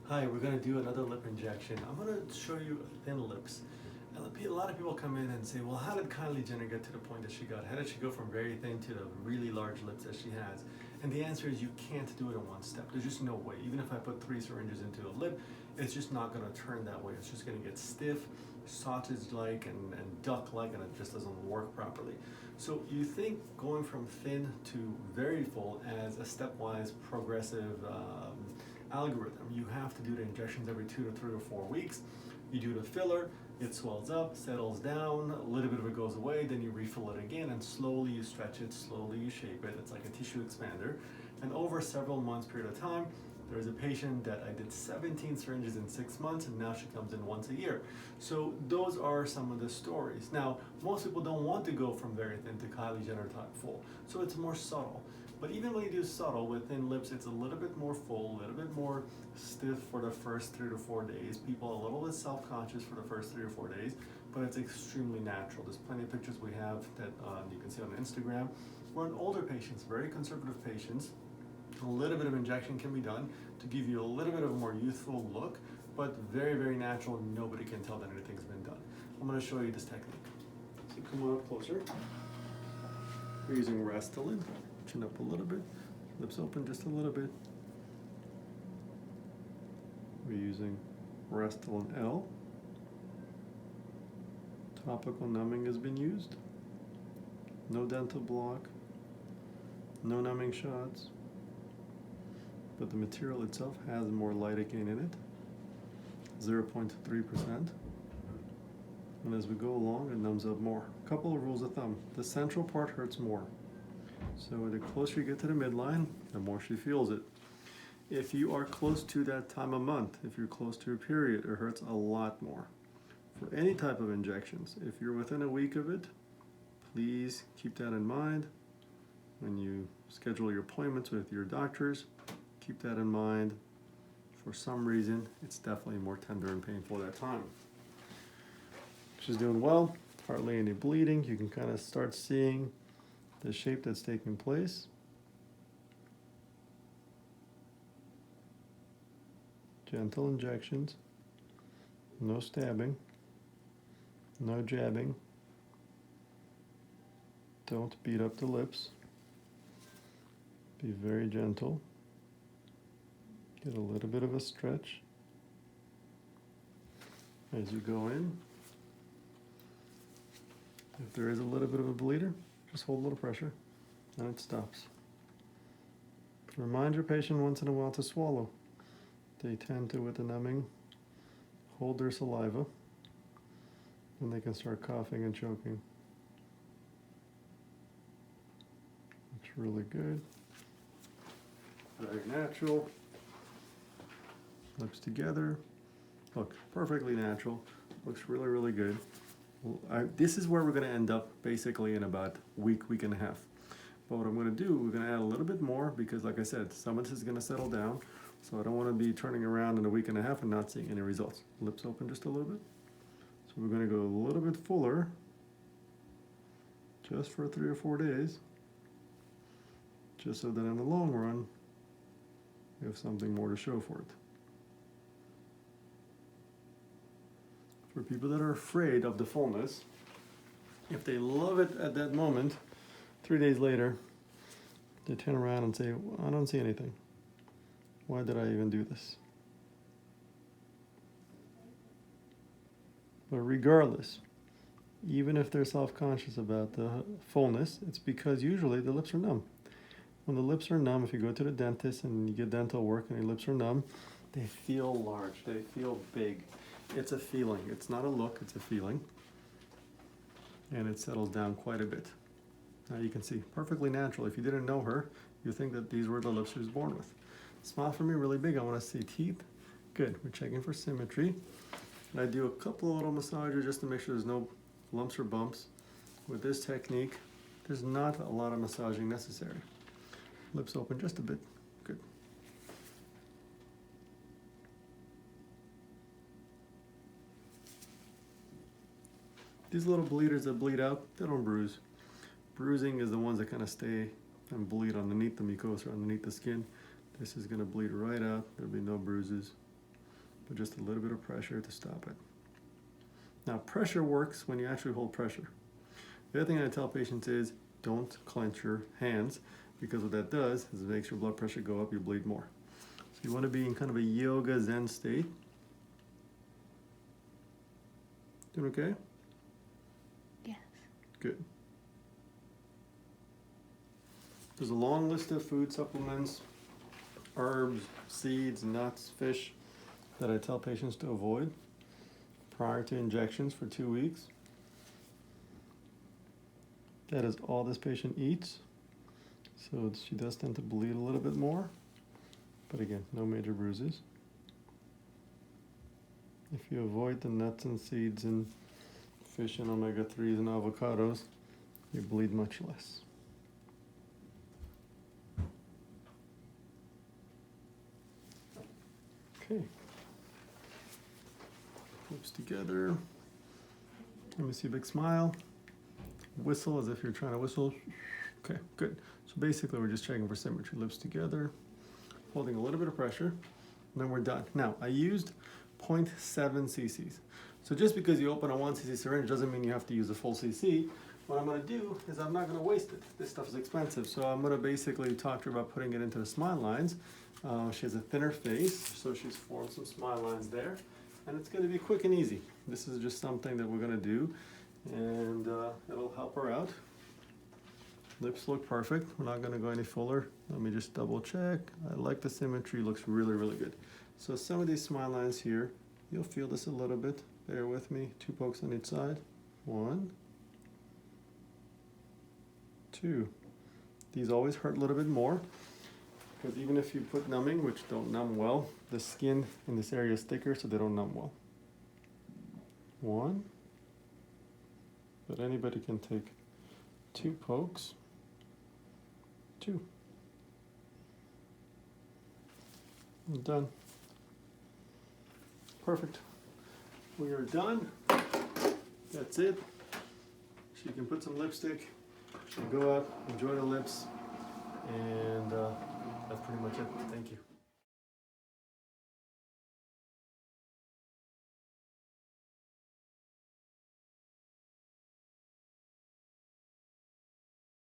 Hi, we're going to do another lip injection. I'm going to show you thin lips. And a lot of people come in and say, well, how did Kylie Jenner get to the point that she got? How did she go from very thin to the really large lips that she has? And the answer is you can't do it in one step. There's just no way. Even if I put 3 syringes into a lip, it's just not going to turn that way. It's just going to get stiff, sausage-like, and duck-like, and it just doesn't work properly. So you think going from thin to very full as a stepwise progressive algorithm. You have to do the injections every 2 to 3 or 4 weeks. You do the filler, it swells up, settles down, a little bit of it goes away, then you refill it again, and slowly you stretch it, slowly you shape it. It's like a tissue expander. And over several months period of time, there's a patient that I did 17 syringes in 6 months, and now she comes in once a year. So those are some of the stories. Now, most people don't want to go from very thin to Kylie Jenner type full, so it's more subtle. But even when you do subtle with thin lips, it's a little bit more full, a little bit more stiff for the first 3 to 4 days. People are a little bit self-conscious for the first 3 or 4 days, but it's extremely natural. There's plenty of pictures we have that you can see on Instagram. We're in older patients, very conservative patients. A little bit of injection can be done to give you a little bit of a more youthful look, but very, very natural. Nobody can tell that anything's been done. I'm going to show you this technique. So come on up closer. We're using Restylane. Chin up a little bit, lips open just a little bit. We're using Restylane L. Topical numbing has been used. No dental block, no numbing shots, but the material itself has more lidocaine in it, 0.3%. And as we go along, it numbs up more. A couple of rules of thumb. The central part hurts more. So the closer you get to the midline, the more she feels it. If you are close to that time of month, if you're close to a period, it hurts a lot more. For any type of injections, if you're within a week of it, please keep that in mind. When you schedule your appointments with your doctors, keep that in mind. For some reason, it's definitely more tender and painful at that time. She's doing well, hardly any bleeding. You can kind of start seeing the shape that's taking place. Gentle injections, no stabbing, no jabbing. Don't beat up the lips. Be very gentle. Get a little bit of a stretch as you go in. If there is a little bit of a bleeder, just hold a little pressure, and it stops. Remind your patient once in a while to swallow. They tend to, with the numbing, hold their saliva, and they can start coughing and choking. Looks really good. Very natural. Lips together. Look, perfectly natural. Looks really, really good. This is where we're going to end up basically in about a week, week and a half. But what I'm going to do, we're going to add a little bit more because, like I said, some of this is going to settle down. So I don't want to be turning around in a week and a half and not seeing any results. Lips open just a little bit. So we're going to go a little bit fuller just for 3 or 4 days, just so that in the long run, we have something more to show for it. For people that are afraid of the fullness, if they love it at that moment, 3 days later, they turn around and say, I don't see anything. Why did I even do this? But regardless, even if they're self-conscious about the fullness, it's because usually the lips are numb. When the lips are numb, if you go to the dentist and you get dental work and your lips are numb, they feel large, they feel big. It's a feeling. It's not a look, it's a feeling. And it settles down quite a bit. Now you can see, perfectly natural. If you didn't know her, you think that these were the lips she was born with. Smile for me really big. I want to see teeth. Good. We're checking for symmetry. And I do a couple of little massages just to make sure there's no lumps or bumps. With this technique, there's not a lot of massaging necessary. Lips open just a bit. Good. These little bleeders that bleed out, they don't bruise. Bruising is the ones that kind of stay and bleed underneath the mucosa, underneath the skin. This is going to bleed right out. There'll be no bruises. with just a little bit of pressure to stop it. Now, pressure works when you actually hold pressure. The other thing I tell patients is don't clench your hands, because what that does is it makes your blood pressure go up, you bleed more. So you want to be in kind of a yoga zen state. Doing okay? Yes. Good. There's a long list of food supplements, herbs, seeds, nuts, fish that I tell patients to avoid prior to injections for 2 weeks. That is all this patient eats. So she does tend to bleed a little bit more, but again, no major bruises. If you avoid the nuts and seeds and fish and omega-3s and avocados, you bleed much less. Okay. Lips together. Let me see a big smile. Whistle as if you're trying to whistle. Okay, good. So basically we're just checking for symmetry. Lips together, holding a little bit of pressure, and then we're done. Now, I used 0.7 cc's. So just because you open a 1 cc syringe doesn't mean you have to use a full cc. What I'm going to do is I'm not going to waste it. This stuff is expensive, so I'm going to basically talk to her about putting it into the smile lines. She has a thinner face, so she's formed some smile lines there, and it's going to be quick and easy. This is just something that we're going to do, and it'll help her out. Lips look perfect. We're not going to go any fuller. Let me just double check. I like the symmetry. Looks really, really good. So some of these smile lines here, you'll feel this a little bit. Bear with me. 2 pokes on each side. 1, 2. These always hurt a little bit more, because even if you put numbing, which don't numb well, the skin in this area is thicker, so they don't numb well. 1. But anybody can take 2 pokes. 2. I'm done. Perfect. We are done. That's it. She can put some lipstick. She can go out, enjoy the lips, and that's pretty much it. Thank you.